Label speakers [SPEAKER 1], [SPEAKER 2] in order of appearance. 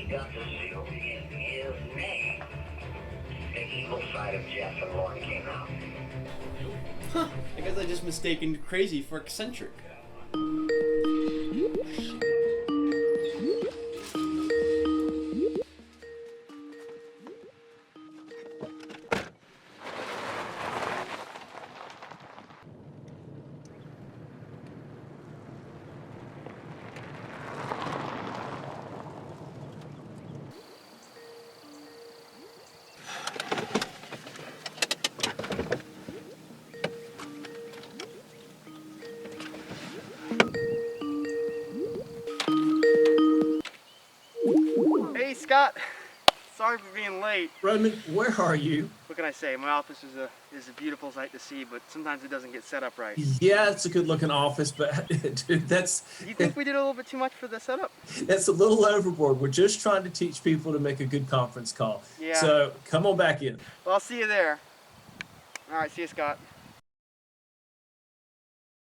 [SPEAKER 1] got to seal in his name. The evil side of Jeff and Lauren came out.
[SPEAKER 2] Huh. I guess I just mistaken crazy for eccentric. Hey Scott, sorry for being late.
[SPEAKER 3] Roman, where are you?
[SPEAKER 2] What can I say? My office is a beautiful sight to see, but sometimes it doesn't get set up right.
[SPEAKER 3] Yeah, it's a good-looking office, but dude,
[SPEAKER 2] You think we did a little bit too much for the setup?
[SPEAKER 3] that's a little overboard. We're just trying to teach people to make a good conference call.
[SPEAKER 2] Yeah.
[SPEAKER 3] So come on back in.
[SPEAKER 2] Well, I'll see you there. All right, see you, Scott.